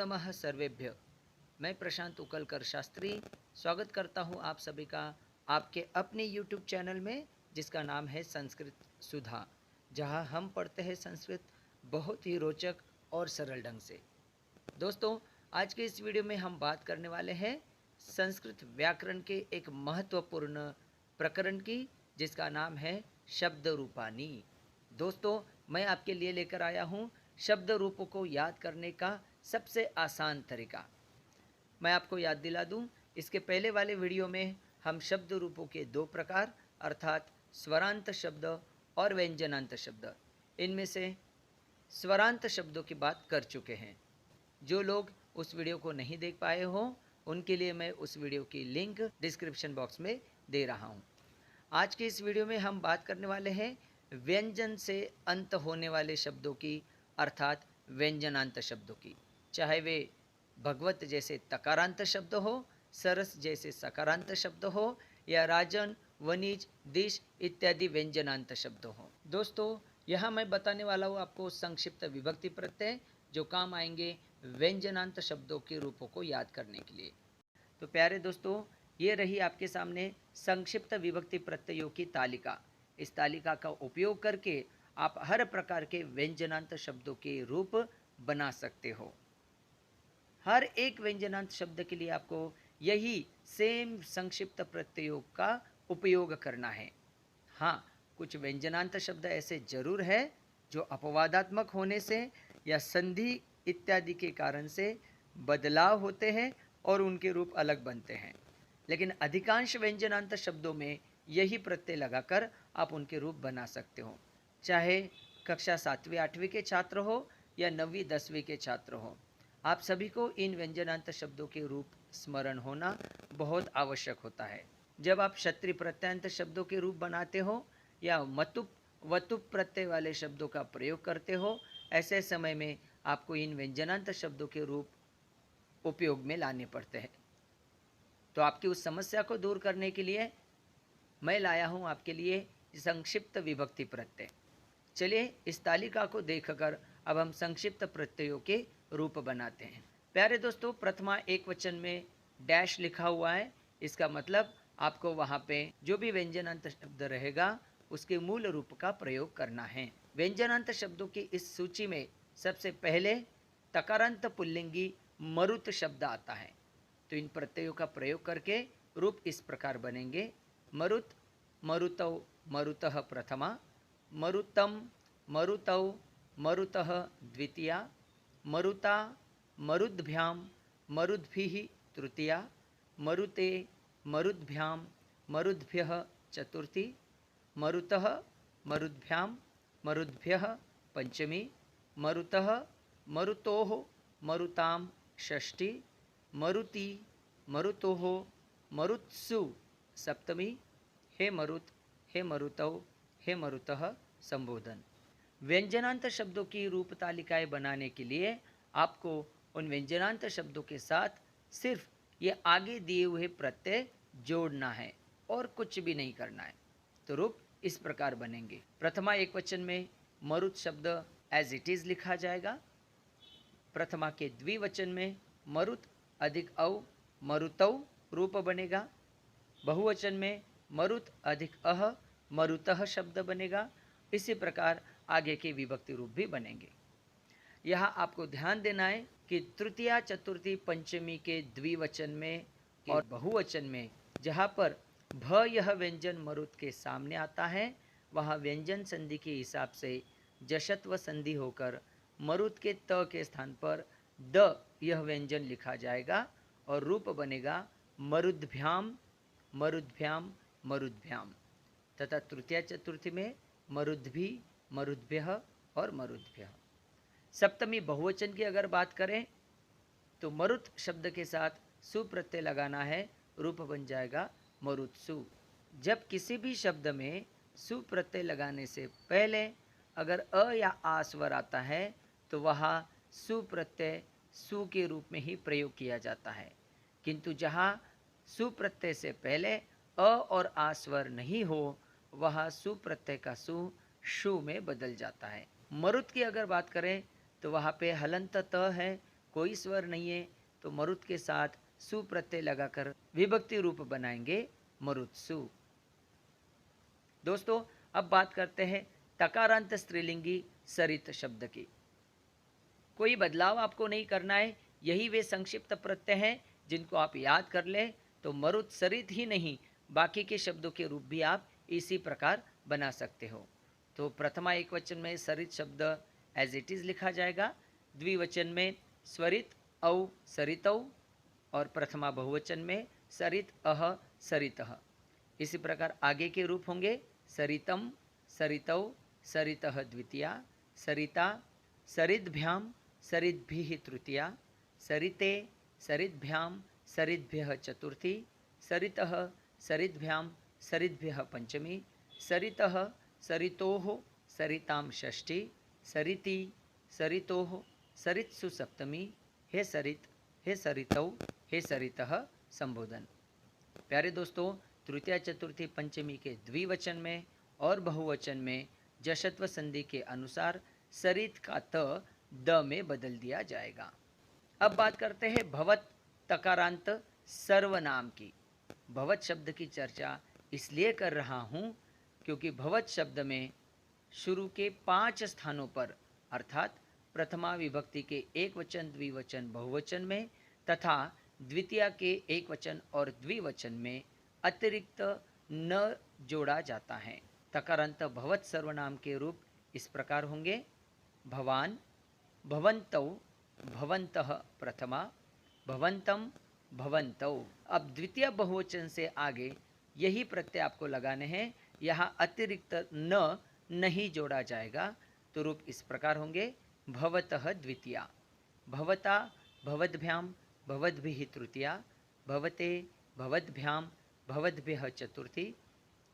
नमः सर्वेभ्य। मैं प्रशांत उकलकर शास्त्री स्वागत करता हूं आप सभी का आपके अपने YouTube चैनल में, जिसका नाम है संस्कृत सुधा, जहां हम पढ़ते हैं संस्कृत बहुत ही रोचक और सरल ढंग से। दोस्तों, आज के इस वीडियो में हम बात करने वाले हैं संस्कृत व्याकरण के एक महत्वपूर्ण प्रकरण की, जिसका नाम है शब्द रूपानी। दोस्तों, मैं आपके लिए लेकर आया हूं शब्द रूपों को याद करने का सबसे आसान तरीका। मैं आपको याद दिला दूं, इसके पहले वाले वीडियो में हम शब्द रूपों के दो प्रकार अर्थात स्वरांत शब्द और व्यंजनांत शब्द, इनमें से स्वरांत शब्दों की बात कर चुके हैं। जो लोग उस वीडियो को नहीं देख पाए हों, उनके लिए मैं उस वीडियो की लिंक डिस्क्रिप्शन बॉक्स में दे रहा हूं। आज के इस वीडियो में हम बात करने वाले हैं व्यंजन से अंत होने वाले शब्दों की अर्थात व्यंजनांत शब्दों की, चाहे वे भगवत जैसे तकारांत शब्द हो, सरस जैसे सकारांत शब्द हो, या राजन, वनिज, दिश इत्यादि व्यंजनांत शब्द हो। दोस्तों, यहाँ मैं बताने वाला हूँ आपको संक्षिप्त विभक्ति प्रत्यय, जो काम आएंगे व्यंजनांत शब्दों के रूपों को याद करने के लिए। तो प्यारे दोस्तों, ये रही आपके सामने संक्षिप्त विभक्ति प्रत्ययों की तालिका। इस तालिका का उपयोग करके आप हर प्रकार के व्यंजनांत शब्दों के रूप बना सकते हो। हर एक व्यंजनांत शब्द के लिए आपको यही सेम संक्षिप्त प्रत्ययों का उपयोग करना है। हाँ, कुछ व्यंजनांत शब्द ऐसे जरूर है जो अपवादात्मक होने से या संधि इत्यादि के कारण से बदलाव होते हैं और उनके रूप अलग बनते हैं, लेकिन अधिकांश व्यंजनांत शब्दों में यही प्रत्यय लगाकर आप उनके रूप बना सकते हो, चाहे कक्षा 7वीं 8वीं के छात्र हो या 9वीं 10वीं के छात्र हो। आप सभी को इन व्यंजनांत शब्दों के रूप स्मरण होना बहुत आवश्यक होता है। जब आप क्षत्रि प्रत्ययांत शब्दों के रूप बनाते हो या मतुप वतुप प्रत्यय वाले शब्दों का प्रयोग करते हो, ऐसे समय में आपको इन व्यंजनांत शब्दों के रूप उपयोग में लाने पड़ते हैं। तो आपकी उस समस्या को दूर करने के लिए मैं लाया हूं आपके लिए संक्षिप्त विभक्ति प्रत्यय। चलिए इस तालिका को देखकर अब हम संक्षिप्त प्रत्ययों के रूप बनाते हैं। प्यारे दोस्तों, प्रथमा एक वचन में डैश लिखा हुआ है, इसका मतलब आपको वहां पे जो भी व्यंजनांत शब्द रहेगा उसके मूल रूप का प्रयोग करना है। व्यंजनांत शब्दों की इस सूची में सबसे पहले तकारांत पुल्लिंगी मरुत शब्द आता है। तो इन प्रत्ययों का प्रयोग करके रूप इस प्रकार बनेंगे: मरुत, मरुतौ, मरुतः प्रथमा, मरुतम, मरुतौ, मरुतः द्वितीया, मरुता, मरुद्भ्याम, मरुद्भिः तृतीया, मरुते, मरुद्भ्याम, मरुद्भ्यः चतुर्थी, मरुतः, मरुद्भ्याम, मरुद्भ्यः पंचमी, मरुतः, मरुतोः, मरुताम षष्ठी, मरुति, मरुतोः, मरुत्सु सप्तमी, हे मरुत, हे मरुतौ, हे मरुतः संबोधन। व्यंजनांत शब्दों की रूप तालिकाएं बनाने के लिए आपको उन व्यंजनांत शब्दों के साथ सिर्फ ये आगे दिए हुए प्रत्यय जोड़ना है और कुछ भी नहीं करना है। तो रूप इस प्रकार बनेंगे: प्रथमा एक वचन में मरुत शब्द एज इट इज लिखा जाएगा। प्रथमा के द्विवचन में मरुत अधिक औ मरुतौ रूप बनेगा। बहुवचन में मरुत अधिक अह मरुतः शब्द बनेगा। इसी प्रकार आगे के विभक्ति रूप भी बनेंगे। यहाँ आपको ध्यान देना है कि तृतीया, चतुर्थी, पंचमी के द्विवचन में और बहुवचन में जहाँ पर भ यह व्यंजन मरुत के सामने आता है, वहाँ व्यंजन संधि के हिसाब से जशत्व संधि होकर मरुत के त के स्थान पर द यह व्यंजन लिखा जाएगा और रूप बनेगा मरुद्भ्याम, मरुद्भ्याम, मरुद्भ्याम। तथा तृतीया चतुर्थी में मरुद्भि, मरुद्भ्यः और मरुद्भ्यः। सप्तमी बहुवचन की अगर बात करें तो मरुत शब्द के साथ सु प्रत्यय लगाना है, रूप बन जाएगा मरुत्सु। जब किसी भी शब्द में सु प्रत्यय लगाने से पहले अगर अ या आ स्वर आता है तो वहाँ सु प्रत्यय सु के रूप में ही प्रयोग किया जाता है, किंतु जहाँ सु प्रत्यय से पहले अ और आ स्वर नहीं हो, वहाँ सु प्रत्यय का सु शु में बदल जाता है। मरुत की अगर बात करें तो वहाँ पे हलंत त है, कोई स्वर नहीं है, तो मरुत के साथ सु प्रत्यय लगाकर विभक्ति रूप बनाएंगे मरुत्सु। दोस्तों, अब बात करते हैं तकारांत स्त्रीलिंगी सरित शब्द की। कोई बदलाव आपको नहीं करना है, यही वे संक्षिप्त प्रत्यय हैं जिनको आप याद कर लें तो मरुत सरित ही नहीं, बाकी के शब्दों के रूप भी आप इसी प्रकार बना सकते हो। तो प्रथमा एक वचन में सरित शब्द एज इट इज लिखा जाएगा, द्विवचन में स्वरित औ सरितौ, और प्रथमा बहुवचन में सरित अह सरितः। इसी प्रकार आगे के रूप होंगे सरितम सरितौ सरितः द्वितीया, सरिता सरिद्भ्याम सरिद्भिः तृतीया, सरिते सरिद्भ्याम सरिद्भ्यः चतुर्थी, सरितः सरिद्भ्याम सरिद्भ्यः पंचमी, सरितः सरितोः सरितां षष्ठी, सरिति सरितोः सरित्सु सप्तमी, हे सरित हे सरितौ हे सरितः संबोधन। प्यारे दोस्तों, तृतीया चतुर्थी पंचमी के द्विवचन में और बहुवचन में जशत्व संधि के अनुसार सरित का त द में बदल दिया जाएगा। अब बात करते हैं भवत तकारांत सर्वनाम की। भवत शब्द की चर्चा इसलिए कर रहा हूँ क्योंकि भवत शब्द में शुरू के 5 स्थानों पर अर्थात प्रथमा विभक्ति के एक वचन द्विवचन बहुवचन में तथा द्वितीया के एक वचन और द्विवचन में अतिरिक्त न जोड़ा जाता है। तकारांत भवत सर्वनाम के रूप इस प्रकार होंगे, भवान भवन्तौ भवन्तः प्रथमा, भवन्तं भवन्तौ। अब द्वितीय बहुवचन से आगे यही प्रत्यय आपको लगाने हैं, यहाँ अतिरिक्त न नहीं जोड़ा जाएगा, तो रूप इस प्रकार होंगे, भवतः द्वितीया, भवता भवद्भ्यां भवद्भिः तृतीया, भवते भवद्भ्यां भवद्भ्यः चतुर्थी,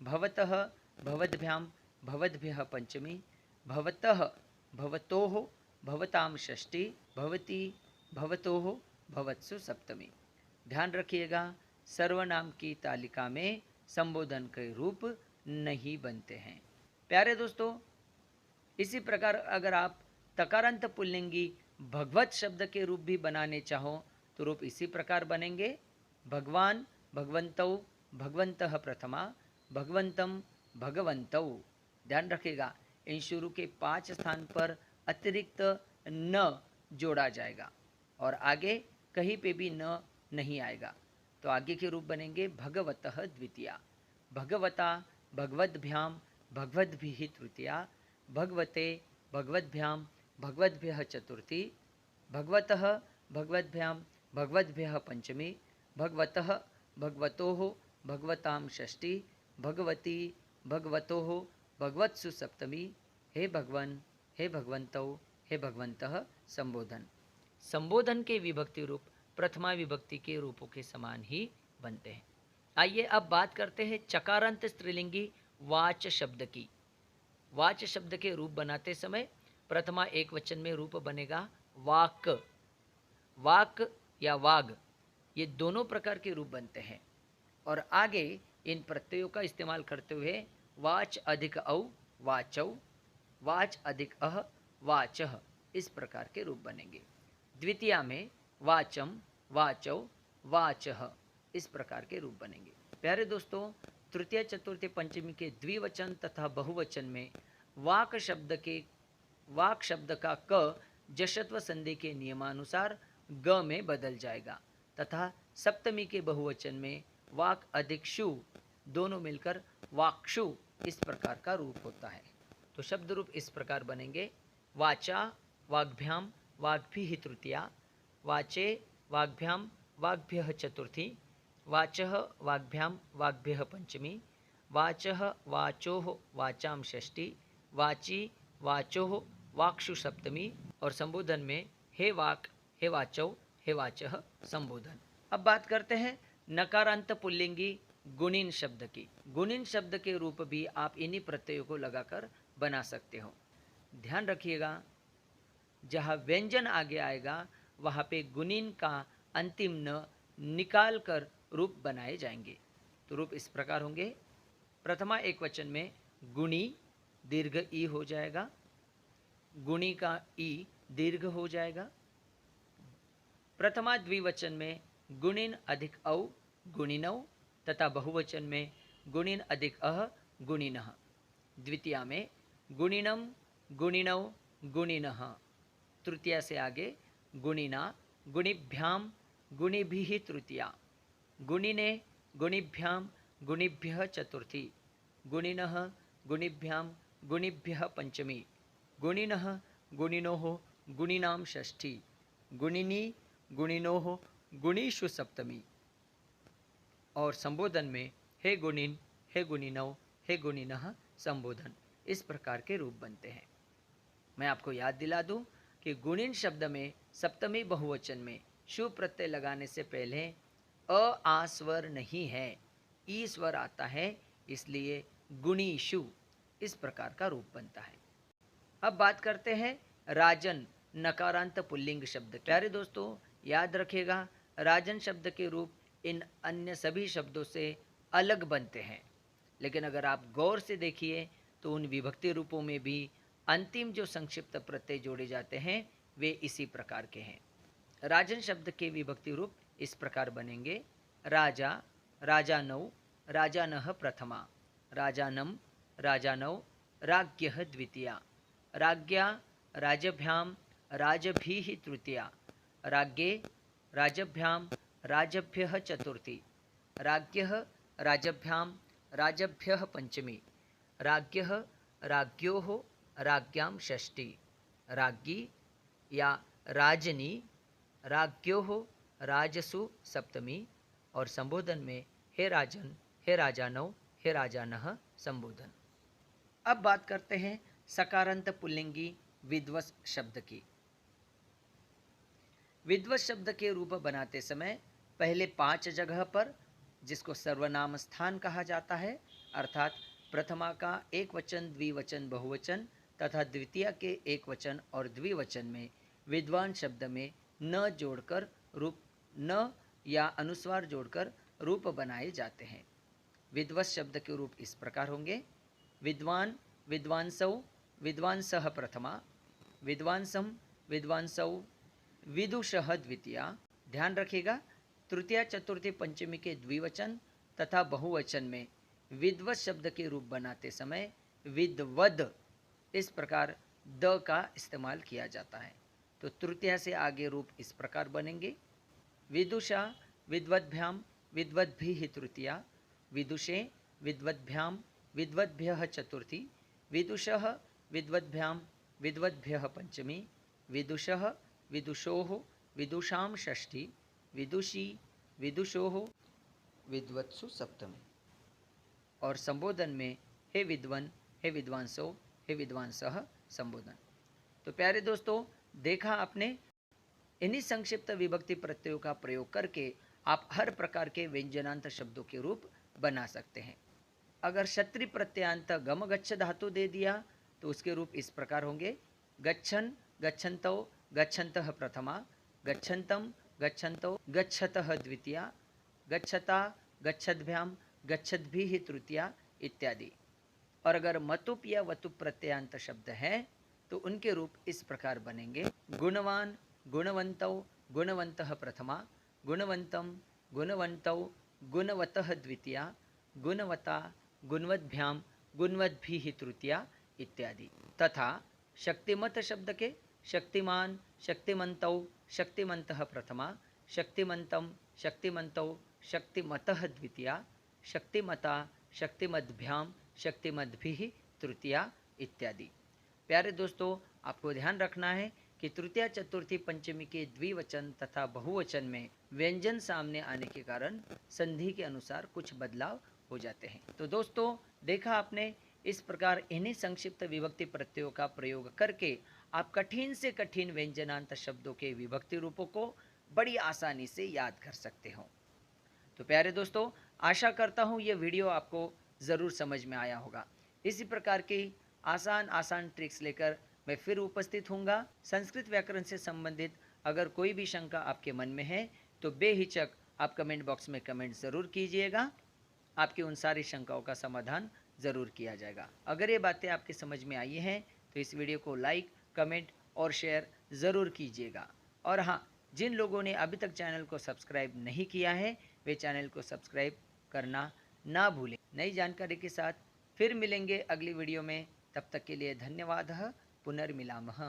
भवतः भवद्भ्यां भवद्भ्यः पंचमी, भवतः भवतोः भवतां षष्ठी, भवती भवतोः भवत्सु सप्तमी। ध्यान रखिएगा, सर्वनाम की तालिका में संबोधन के रूप नहीं बनते हैं। प्यारे दोस्तों, इसी प्रकार अगर आप तकारांत पुल्लिंगी भगवत शब्द के रूप भी बनाने चाहो तो रूप इसी प्रकार बनेंगे, भगवान भगवन्तौ भगवन्तः प्रथमा, भगवन्तं भगवन्तौ। ध्यान रखिएगा, इन शुरू के 5 स्थान पर अतिरिक्त न जोड़ा जाएगा और आगे कहीं पे भी न नहीं आएगा, तो आगे के रूप बनेंगे भगवतः द्वितीया, भगवता भगवद्भ्यां भगवद्भिः तृतीया, भगवते भगवद्भ्यां भगवद्भ्यः चतुर्थी, भगवतः भगवद्भ्यां भगवद्भ्यः पंचमी, भगवतः भगवतोः भगवतां षष्ठी, भगवती भगवतोः भगवत्सु सप्तमी, हे भगवन हे भगवन्तौ हे भगवन्तः संबोधन। संबोधन के विभक्ति रूप प्रथमा विभक्ति के रूपों के समान ही बनते हैं। आइए अब बात करते हैं चकारांत स्त्रीलिंगी वाच शब्द की। वाच शब्द के रूप बनाते समय प्रथमा एक वचन में रूप बनेगा वाक, वाक या वाग, ये दोनों प्रकार के रूप बनते हैं और आगे इन प्रत्ययों का इस्तेमाल करते हुए वाच अधिक औ वाचौ, वाच अधिक अह वाचः, इस प्रकार के रूप बनेंगे। द्वितीया में वाचम वाचौ वाचः, इस प्रकार के रूप बनेंगे। प्यारे दोस्तों, तृतीय चतुर्थी पंचमी के द्विवचन तथा बहुवचन में वाक शब्द का क जशत्व संधि के नियमानुसार ग में बदल जाएगा तथा सप्तमी के बहुवचन में वाक अधिक शु दोनों मिलकर वाक्षु, इस प्रकार का रूप होता है। तो शब्द रूप इस प्रकार बनेंगे, वाचा वाग्भ्याम वाग्भिः तृतीया, वाचे वाग्भ्यां वाग्भ्यः चतुर्थी, वाचः वाग्भ्यां वाग्भ्यः पंचमी, वाचः वाचोः वाचां षष्ठी, वाची वाचोः वाक्षु सप्तमी, और संबोधन में हे वाक हे वाचौ हे वाचः संबोधन। अब बात करते हैं नकारांत पुल्लिंगी गुणिन शब्द की। गुणिन शब्द के रूप भी आप इन्हीं प्रत्ययों को लगाकर बना सकते हो। ध्यान रखिएगा, जहाँ व्यंजन आगे आएगा वहाँ पे गुणिन का अंतिम न निकाल कर रूप बनाए जाएंगे। तो रूप इस प्रकार होंगे, प्रथमा एक वचन में गुणी दीर्घ ई हो जाएगा, गुणी का ई दीर्घ हो जाएगा, प्रथमा द्विवचन में गुणिन अधिक औ गुणिनौ तथा बहुवचन में गुणिन अधिक अह गुणिनः। द्वितीया में गुणिनम गुणिनौ गुणिनः। तृतीया से आगे गुणिना गुणिभ्याम गुणिभिः तृतीया। गुणिने गुणिभ्याम गुणिभ्यः चतुर्थी। गुणिनः गुणिभ्याम गुणिभ्यः पंचमी। गुणिनः गुणिनोः गुणिनाम षष्ठी। गुणिनी गुणिनोः गुणीषु सप्तमी। और संबोधन में हे गुणिन, हे गुणिनौ, हे गुणिनः संबोधन इस प्रकार के रूप बनते हैं। मैं आपको याद दिला दूं कि गुणिन शब्द में सप्तमी बहुवचन में शु प्रत्यय लगाने से पहले अ आ स्वर नहीं है, ई स्वर आता है, इसलिए गुणीषु इस प्रकार का रूप बनता है। अब बात करते हैं राजन नकारांत पुल्लिंग शब्द। प्यारे दोस्तों याद रखिएगा, राजन शब्द के रूप इन अन्य सभी शब्दों से अलग बनते हैं, लेकिन अगर आप गौर से देखिए तो उन विभक्ति रूपों में भी अंतिम जो संक्षिप्त प्रत्यय जोड़े जाते हैं वे इसी प्रकार के हैं। राजन शब्द के विभक्ति रूप इस प्रकार बनेंगे: राजा, राजानौ, राजानः प्रथमा, राजानम, राजानौ, राज्ञः द्वितीया, राज्ञा, राजभ्याम, राजभीः तृतीया, राज्ञे, राजभ्याम, राजभ्यः चतुर्थी, राज्ञः, राजभ्याम, राजभ्यः पंचमी, राज्ञः, राज्ञोः, राज्ञां षष्ठी, राज्ञी या राजनी, राज्ञोः, राजसु सप्तमी। और संबोधन में हे राजन, हे राजानौ, हे राजानः संबोधन। अब बात करते हैं सकारांत पुल्लिंगी विद्वस् शब्द की। विद्वस् शब्द के रूप बनाते समय पहले 5 जगह पर, जिसको सर्वनाम स्थान कहा जाता है, अर्थात प्रथमा का एक वचन, द्विवचन, बहुवचन तथा द्वितीय के एक वचन और द्विवचन में विद्वान शब्द में न जोड़कर रूप, न या अनुस्वार जोड़कर रूप बनाए जाते हैं। विद्वस् शब्द के रूप इस प्रकार होंगे: विद्वान, विद्वांसौ, विद्वांसः प्रथमा, विद्वांसम, विद्वांसौ, विदुषः द्वितीया। ध्यान रखिएगा, तृतीया, चतुर्थी, पंचमी के द्विवचन तथा बहुवचन में विद्वत् शब्द के रूप बनाते समय विद्वद इस प्रकार द का इस्तेमाल किया जाता है। तो तृतीया से आगे रूप इस प्रकार बनेंगे: विदुषा, विद्वद्भ्याम, विद्वद्भिः तृतीया, विदुषे, विद्वद्भ्याम, विद्वद्भ्यः चतुर्थी, विदुषः, विद्वद्भ्याम, विद्वद्भ्यः पंचमी, विदुषः, विदुषोः, विदुषां षष्ठी, विदुषी, विदुषोः, विद्वत्सु सप्तमी। और संबोधन में हे विद्वन, हे विद्वांसो, हे विद्वांसः संबोधन। तो प्यारे दोस्तों, देखा आपने, इन्हीं संक्षिप्त विभक्ति प्रत्ययों का प्रयोग करके आप हर प्रकार के व्यंजनांत शब्दों के रूप बना सकते हैं। अगर क्षत्रि प्रत्ययांत गम गच्छ धातु दे दिया तो उसके रूप इस प्रकार होंगे: गच्छन, गच्छन्तौ, गच्छन्तः प्रथमा, गच्छन्तम, गच्छन्तौ, गच्छतः द्वितीया, गच्छता, गच्छद्भ्याम, गच्छद्भिः तृतीया इत्यादि। और अगर मतुप या वतुप प्रत्ययांत शब्द हैं तो उनके रूप इस प्रकार बनेंगे: गुणवान, गुणवन्तौ, गुणवन्तः प्रथमा, गुणवन्तं, गुणवन्तौ, गुणवतः द्वितीया, गुणवता, गुणवद्भ्याम, गुणवद्भिः तृतीया इत्यादि। तथा शक्तिमत शब्द के शक्तिमान, शक्तिमन्तौ, शक्तिमन्तः प्रथमा, शक्तिमन्तं, शक्तिमन्तौ, शक्तिमतः द्वितीया, शक्तिमता, शक्तिमद्भ्याम, शक्तिमद्भिः तृतीया इत्यादि। प्यारे दोस्तों, आपको ध्यान रखना है कि तृतीया, चतुर्थी, पंचमी के द्विवचन तथा बहुवचन में व्यंजन सामने आने के कारण संधि के अनुसार कुछ बदलाव हो जाते हैं। तो दोस्तों, देखा आपने, इस प्रकार इन्हीं संक्षिप्त विभक्ति प्रत्ययों का प्रयोग करके आप कठिन से कठिन व्यंजनांत शब्दों के विभक्ति रूपों को बड़ी आसानी से याद कर सकते हो। तो प्यारे दोस्तों, आशा करता हूँ ये वीडियो आपको ज़रूर समझ में आया होगा। इसी प्रकार की आसान ट्रिक्स लेकर मैं फिर उपस्थित होऊंगा। संस्कृत व्याकरण से संबंधित अगर कोई भी शंका आपके मन में है तो बेहिचक आप कमेंट बॉक्स में कमेंट ज़रूर कीजिएगा। आपकी उन सारी शंकाओं का समाधान ज़रूर किया जाएगा। अगर ये बातें आपके समझ में आई हैं तो इस वीडियो को लाइक, कमेंट और शेयर ज़रूर कीजिएगा। और हाँ, जिन लोगों ने अभी तक चैनल को सब्सक्राइब नहीं किया है वे चैनल को सब्सक्राइब करना ना भूलें। नई जानकारी के साथ फिर मिलेंगे अगली वीडियो में। तब तक के लिए धन्यवाद। पुनर्मिलामः।